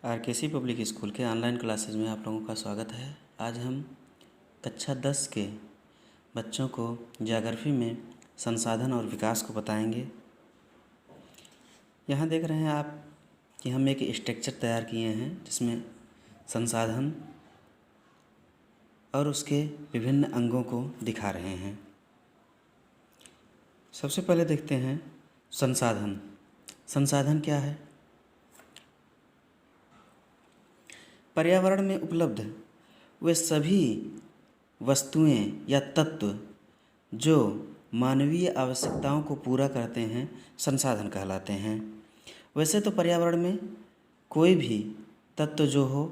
RKC public school के online classes में आप लोगों का स्वागत है। आज हम कक्षा 10 के बच्चों को ज्योग्राफी में संसाधन और विकास को बताएंगे। यहाँ देख रहे हैं आप कि हम एक स्ट्रक्चर तैयार किए हैं जिसमें संसाधन और उसके विभिन्न अंगों को दिखा रहे हैं। सबसे पहले देखते हैं संसाधन। संसाधन क्या है? पर्यावरण में उपलब्ध वे सभी वस्तुएं या तत्व जो मानवीय आवश्यकताओं को पूरा करते हैं संसाधन कहलाते हैं। वैसे तो पर्यावरण में कोई भी तत्व जो हो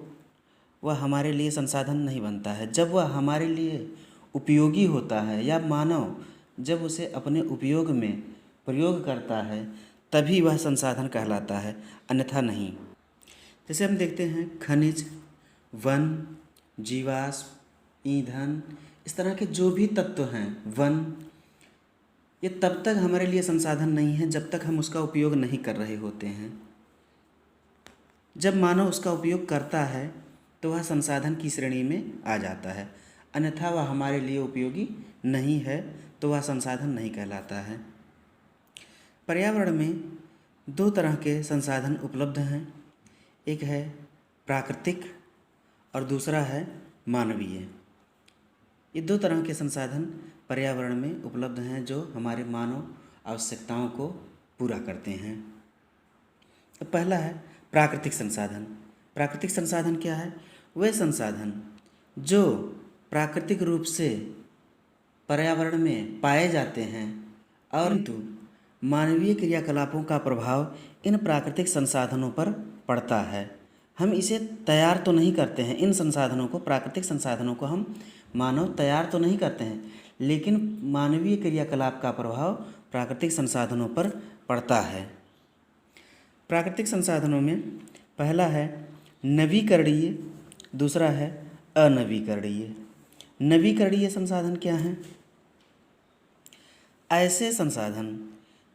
वह हमारे लिए संसाधन नहीं बनता है। जब वह हमारे लिए उपयोगी होता है या मानव जब उसे अपने उपयोग में प्रयोग करता है तभी वह संसाधन कहलाता है, अन्यथा नहीं। जैसे हम देखते हैं खनिज, वन, जीवाश्म, ईंधन, इस तरह के जो भी तत्व हैं, वन, ये तब तक हमारे लिए संसाधन नहीं है जब तक हम उसका उपयोग नहीं कर रहे होते हैं। जब मानव उसका उपयोग करता है तो वह संसाधन की श्रेणी में आ जाता है, अन्यथा वह हमारे लिए उपयोगी नहीं है तो वह संसाधन नहीं कहलाता है। पर्यावरण में दो तरह के संसाधन उपलब्ध हैं, एक है प्राकृतिक और दूसरा है मानवीय। ये दो तरह के संसाधन पर्यावरण में उपलब्ध हैं जो हमारे मानव आवश्यकताओं को पूरा करते हैं। तो पहला है प्राकृतिक संसाधन। प्राकृतिक संसाधन क्या है? वे संसाधन जो प्राकृतिक रूप से पर्यावरण में पाए जाते हैं और मानवीय क्रियाकलापों का प्रभाव इन प्राकृतिक संसाधनों पर पड़ता है। हम इसे तैयार तो नहीं करते हैं, इन संसाधनों को, प्राकृतिक संसाधनों को हम मानव तैयार तो नहीं करते हैं, लेकिन मानवीय क्रियाकलाप का प्रभाव प्राकृतिक संसाधनों पर पड़ता है। प्राकृतिक संसाधनों में पहला है नवीकरणीय, दूसरा है अनवीकरणीय। नवीकरणीय संसाधन क्या हैं? ऐसे संसाधन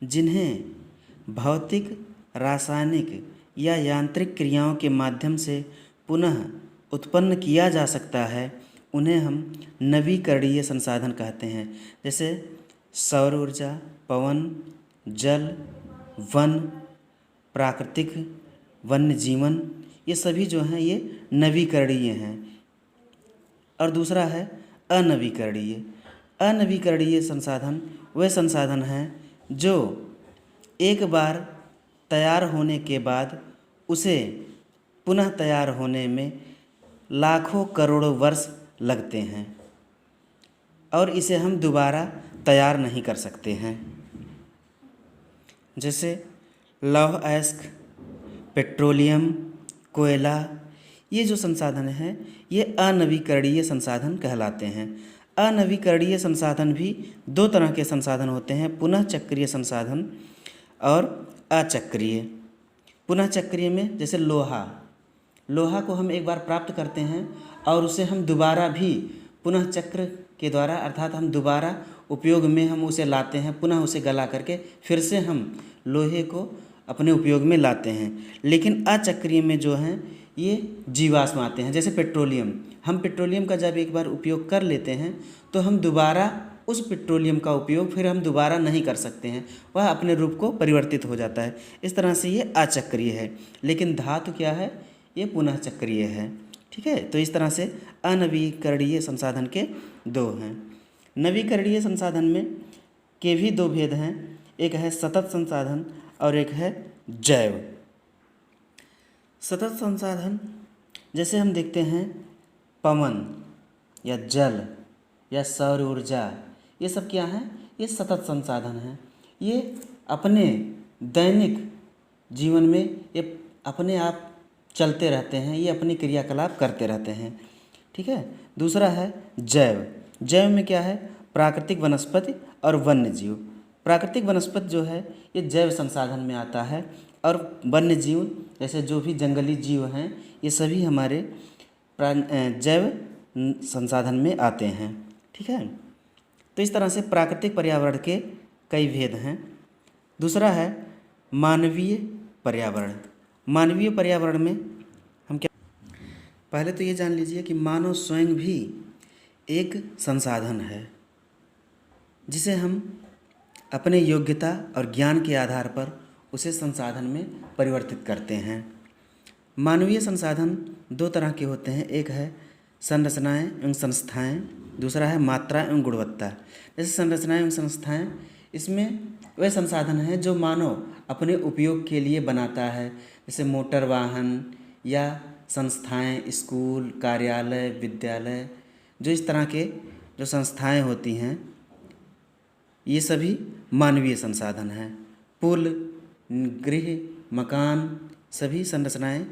जिन्हें भौतिक, रासायनिक या यांत्रिक क्रियाओं के माध्यम से पुनः उत्पन्न किया जा सकता है, उन्हें हम नवीकरणीय संसाधन कहते हैं। जैसे सौर ऊर्जा, पवन, जल, वन, प्राकृतिक, वन्य जीवन, ये सभी जो हैं ये नवीकरणीय हैं। और दूसरा है अनवीकरणीय। अनवीकरणीय संसाधन वे संसाधन हैं जो एक बार तैयार होने के बाद उसे पुनः तैयार होने में लाखों करोड़ों वर्ष लगते हैं और इसे हम दोबारा तैयार नहीं कर सकते हैं। जैसे लौह अयस्क, पेट्रोलियम, कोयला, ये जो संसाधन हैं ये अनवीकरणीय संसाधन कहलाते हैं। अनवीकरणीय संसाधन भी दो तरह के संसाधन होते हैं, पुनः चक्रीय संसाधन और अचक्रीय। पुनः चक्रीय में जैसे लोहा को हम एक बार प्राप्त करते हैं और उसे हम दोबारा भी पुनः चक्र के द्वारा, अर्थात हम दोबारा उपयोग में हम उसे लाते हैं, पुनः उसे गला करके फिर से हम लोहे को अपने उपयोग में लाते हैं। लेकिन अचक्रीय में जो हैं ये जीवाश्म आते हैं। जैसे पेट्रोलियम, हम पेट्रोलियम का जब एक बार उपयोग कर लेते हैं तो हम दोबारा उस पेट्रोलियम का उपयोग फिर हम दोबारा नहीं कर सकते हैं, वह अपने रूप को परिवर्तित हो जाता है। इस तरह से ये अचक्रीय है। लेकिन धातु क्या है? ये पुनः चक्रीय है। ठीक है, तो इस तरह से अनवीकरणीय संसाधन के दो हैं। नवीकरणीय संसाधन में के भी दो भेद हैं, एक है सतत संसाधन और एक है जैव। सतत संसाधन जैसे हम देखते हैं पवन या जल या सौर ऊर्जा, ये सब क्या हैं? ये सतत संसाधन हैं। ये अपने दैनिक जीवन में ये अपने आप चलते रहते हैं, ये अपनी क्रियाकलाप करते रहते हैं। ठीक है, दूसरा है जैव। जैव में क्या है? प्राकृतिक वनस्पति और वन्य जीव। प्राकृतिक वनस्पति जो है ये जैव संसाधन में आता है और वन्य जीव जैसे जो भी जंगली जीव हैं ये सभी हमारे जैव संसाधन में आते हैं। ठीक है, तो इस तरह से प्राकृतिक पर्यावरण के कई भेद हैं। दूसरा है मानवीय पर्यावरण। मानवीय पर्यावरण में पहले तो ये जान लीजिए कि मानव स्वयं भी एक संसाधन है, जिसे हम अपने योग्यता और ज्ञान के आधार पर उसे संसाधन में परिवर्तित करते हैं। मानवीय संसाधन दो तरह के होते हैं, एक है संरचनाएं एवं संस्थाएं, दूसरा है मात्रा एवं गुणवत्ता। जैसे संरचनाएं एवं संस्थाएं, इसमें वह संसाधन है जो मानव अपने उपयोग के लिए बनाता है, जैसे मोटर वाहन या संस्थाएं, स्कूल, कार्यालय, विद्यालय, जो इस तरह के जो संस्थाएं होती हैं, ये सभी मानवीय संसाधन हैं। पुल, गृह, मकान, सभी संरचनाएं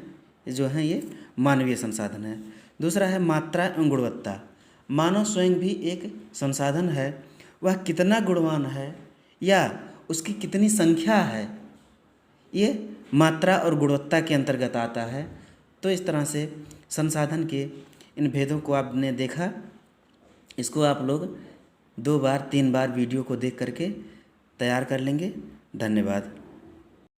जो हैं ये मानवीय संसाधन है। दूसरा है मात्रा एवं गुणवत्ता। मानव स्वयं भी एक संसाधन है, वह कितना गुणवान है या उसकी कितनी संख्या है, ये मात्रा और गुणवत्ता के अंतर्गत आता है। तो इस तरह से संसाधन के इन भेदों को आपने देखा। इसको आप लोग 2 बार 3 बार वीडियो को देख करके तैयार कर लेंगे। धन्यवाद।